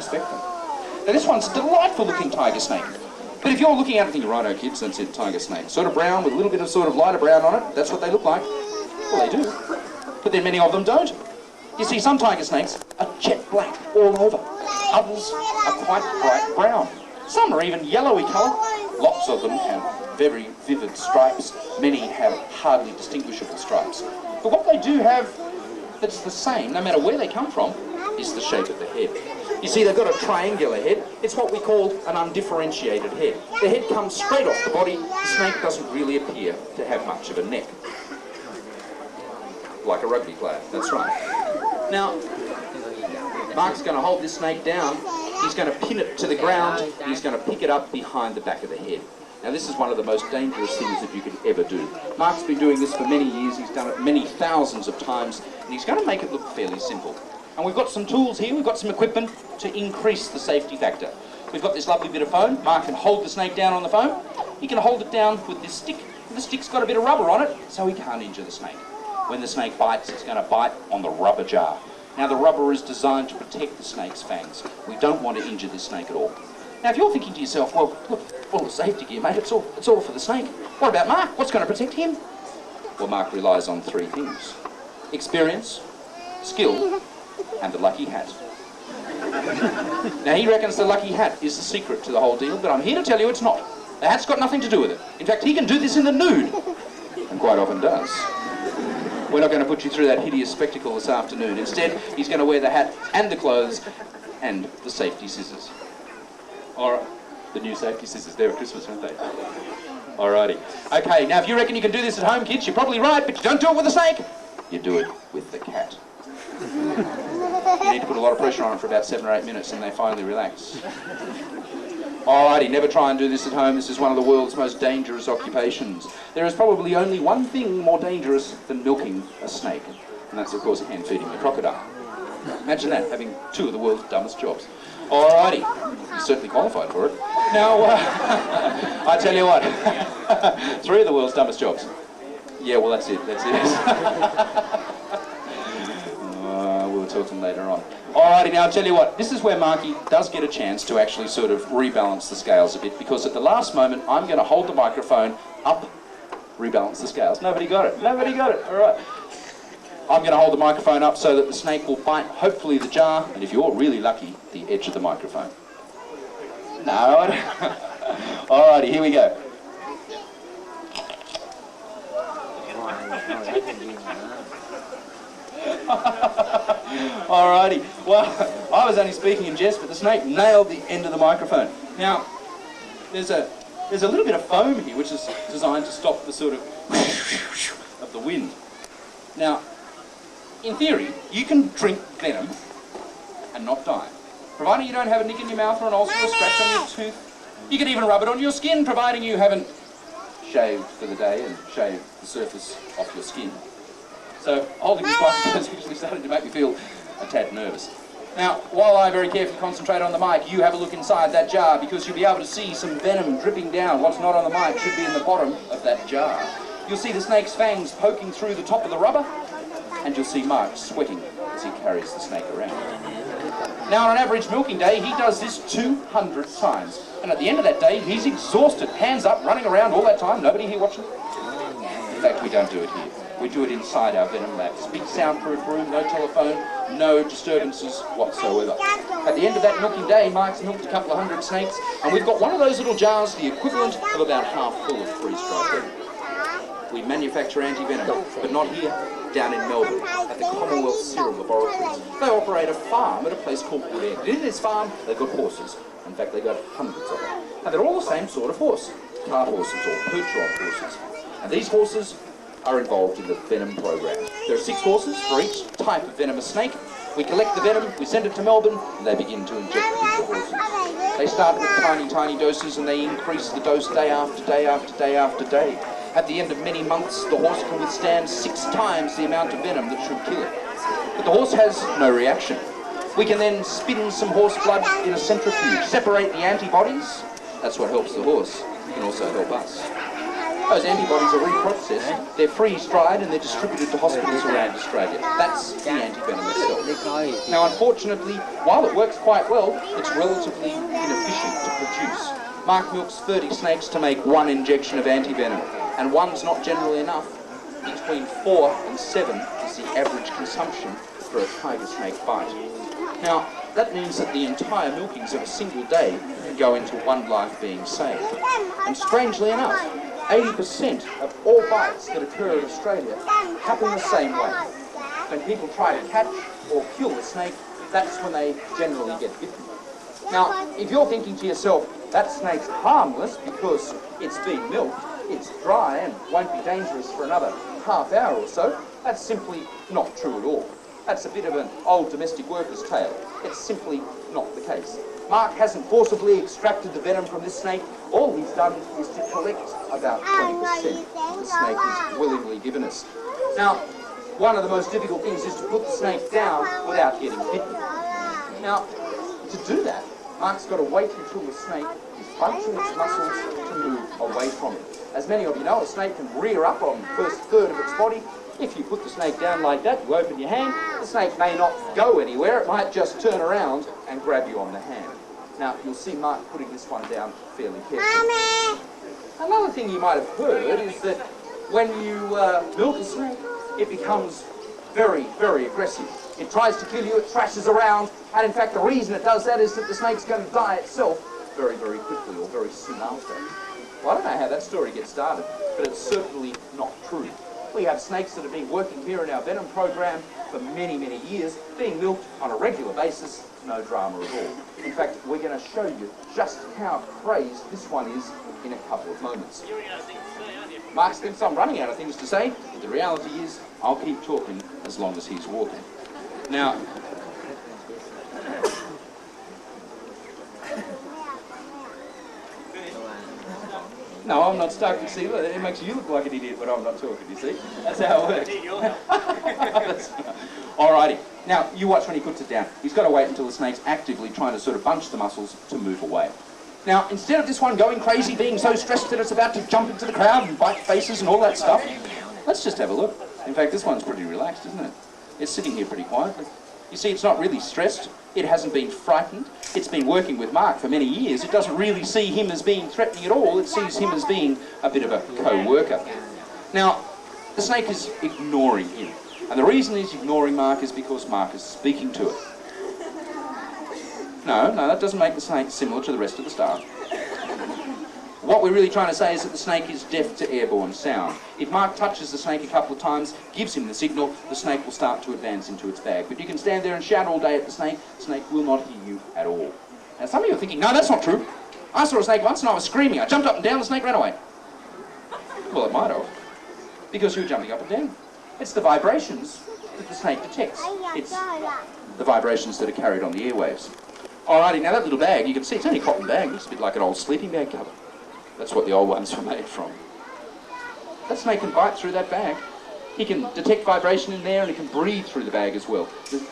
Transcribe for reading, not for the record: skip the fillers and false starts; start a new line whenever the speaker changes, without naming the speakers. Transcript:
respect them. Now this one's a delightful looking tiger snake. But if you're looking at it and thinking, righto kids, that's it, tiger snake. Sort of brown with a little bit of sort of lighter brown on it, that's what they look like. Well, they do. But then many of them don't. You see, some tiger snakes are jet black all over. Others are quite bright brown. Some are even yellowy colour. Lots of them have very vivid stripes. Many have hardly distinguishable stripes. But what they do have that's the same, no matter where they come from, is the shape of the head. You see, they've got a triangular head. It's what we call an undifferentiated head. The head comes straight off the body. The snake doesn't really appear to have much of a neck. Like a rugby player, that's right. Now, Mark's going to hold this snake down. He's going to pin it to the ground. He's going to pick it up behind the back of the head. Now, this is one of the most dangerous things that you could ever do. Mark's been doing this for many years. He's done it many thousands of times, and he's going to make it look fairly simple. And we've got some tools here. We've got some equipment to increase the safety factor. We've got this lovely bit of foam. Mark can hold the snake down on the foam. He can hold it down with this stick. The stick's got a bit of rubber on it, so he can't injure the snake. When the snake bites, it's going to bite on the rubber jar. Now, the rubber is designed to protect the snake's fangs. We don't want to injure this snake at all. Now, if you're thinking to yourself, well, look, all the safety gear, mate, it's all for the snake. What about Mark? What's going to protect him? Well, Mark relies on three things: experience, skill, and the lucky hat. Now, he reckons the lucky hat is the secret to the whole deal, but I'm here to tell you it's not. The hat's got nothing to do with it. In fact, he can do this in the nude, and quite often does. We're not going to put you through that hideous spectacle this afternoon. Instead, he's going to wear the hat and the clothes and the safety scissors. Or the new safety scissors. They're at Christmas, aren't they? Alrighty. Okay, now if you reckon you can do this at home, kids, you're probably right, but you don't do it with a snake. You do it with the cat. You need to put a lot of pressure on it for about 7 or 8 minutes and they finally relax. Alrighty, never try and do this at home. This is one of the world's most dangerous occupations. There is probably only one thing more dangerous than milking a snake, and that's, of course, hand feeding the crocodile. Imagine that, having two of the world's dumbest jobs. Alrighty, you're certainly qualified for it. Now, I tell you what, 3 of the world's dumbest jobs. Yeah, well, that's it. We'll talk to them later on. Alrighty, now I'll tell you what, this is where Marky does get a chance to actually sort of rebalance the scales a bit, because at the last moment I'm going to hold the microphone up, rebalance the scales. Nobody got it, alright. I'm going to hold the microphone up so that the snake will bite, hopefully the jar, and if you're really lucky, the edge of the microphone. No, alrighty, here we go. Alrighty, well, I was only speaking in jest, but the snake nailed the end of the microphone. Now, there's a little bit of foam here, which is designed to stop the sort of the wind. Now, in theory, you can drink venom and not die, providing you don't have a nick in your mouth or an ulcer or a scratch on your tooth. You can even rub it on your skin, providing you haven't shaved for the day and shaved the surface off your skin. So holding this microphone is actually starting to make me feel a tad nervous. Now, while I very carefully concentrate on the mic, you have a look inside that jar, because you'll be able to see some venom dripping down. What's not on the mic should be in the bottom of that jar. You'll see the snake's fangs poking through the top of the rubber, and you'll see Mark sweating as he carries the snake around. Now, on an average milking day, he does this 200 times. And at the end of that day, he's exhausted, hands up, running around all that time, nobody here watching. In fact, we don't do it here. We do it inside our venom labs. Big soundproof room, no telephone, no disturbances whatsoever. At the end of that milking day, Mark's milked a couple of 100 snakes, and we've got one of those little jars, the equivalent of about half full of freeze-dried venom. We manufacture anti-venom, but not here, down in Melbourne, at the Commonwealth Serum Laboratories. They operate a farm at a place called Woodend. In this farm, they've got horses. In fact, they've got hundreds of them. And they're all the same sort of horse, cart horses or perch-rod horses. And these horses are involved in the venom program. There are 6 horses for each type of venomous snake. We collect the venom, we send it to Melbourne, and they begin to inject it into horses. They start with tiny, tiny doses, and they increase the dose day after day after day after day. At the end of many months, the horse can withstand 6 times the amount of venom that should kill it. But the horse has no reaction. We can then spin some horse blood in a centrifuge, separate the antibodies. That's what helps the horse. It can also help us. Those antibodies are reprocessed, they're freeze-dried and they're distributed to hospitals around Australia. That's the antivenom itself. Now unfortunately, while it works quite well, it's relatively inefficient to produce. Mark milks 30 snakes to make 1 injection of antivenom, and 1's not generally enough. Between 4 and 7 is the average consumption for a tiger snake bite. Now, that means that the entire milkings of a single day can go into 1 life being saved. And strangely enough, 80% of all bites that occur in Australia happen the same way. When people try to catch or kill the snake, that's when they generally get bitten. Now, if you're thinking to yourself, that snake's harmless because it's been milked, it's dry and won't be dangerous for another half hour or so, that's simply not true at all. That's a bit of an old domestic worker's tale. It's simply not the case. Mark hasn't forcibly extracted the venom from this snake. All he's done is to collect about 20% the snake has willingly given us. Now, one of the most difficult things is to put the snake down without getting bitten. Now, to do that, Mark's got to wait until the snake is bunching its muscles to move away from it. As many of you know, a snake can rear up on the first third of its body. If you put the snake down like that, you open your hand, the snake may not go anywhere, it might just turn around and grab you on the hand. Now, you'll see Mark putting this one down fairly carefully. Another thing you might have heard is that when you milk a snake, it becomes very, very aggressive. It tries to kill you, it thrashes around, and in fact the reason it does that is that the snake's going to die itself very, very quickly or very soon after. Well, I don't know how that story gets started, but it's certainly not true. We have snakes that have been working here in our venom program for many, many years, being milked on a regular basis, no drama at all. In fact, we're going to show you just how crazed this one is in a couple of moments. Mark thinks I'm running out of things to say, but the reality is I'll keep talking as long as he's walking. Now, no, I'm not stuck. You see, it makes you look like an idiot when I'm not talking, you see? That's how it works. Alrighty. Now, you watch when he puts it down. He's got to wait until the snake's actively trying to sort of bunch the muscles to move away. Now, instead of this one going crazy, being so stressed that it's about to jump into the crowd and bite faces and all that stuff, let's just have a look. In fact, this one's pretty relaxed, isn't it? It's sitting here pretty quietly. You see, it's not really stressed. It hasn't been frightened. It's been working with Mark for many years. It doesn't really see him as being threatening at all. It sees him as being a bit of a co-worker. Now, the snake is ignoring him. And the reason he's ignoring Mark is because Mark is speaking to it. No, that doesn't make the snake similar to the rest of the staff. What we're really trying to say is that the snake is deaf to airborne sound. If Mark touches the snake a couple of times, gives him the signal, the snake will start to advance into its bag. But you can stand there and shout all day at the snake will not hear you at all. Now some of you are thinking, no, that's not true. I saw a snake once and I was screaming. I jumped up and down, the snake ran away. Well, it might have, because you were jumping up and down. It's the vibrations that the snake detects. It's the vibrations that are carried on the airwaves. Alrighty, now that little bag, you can see it's only a cotton bag. It looks a bit like an old sleeping bag cover. That's what the old ones were made from. That snake can bite through that bag. He can detect vibration in there and he can breathe through the bag as well.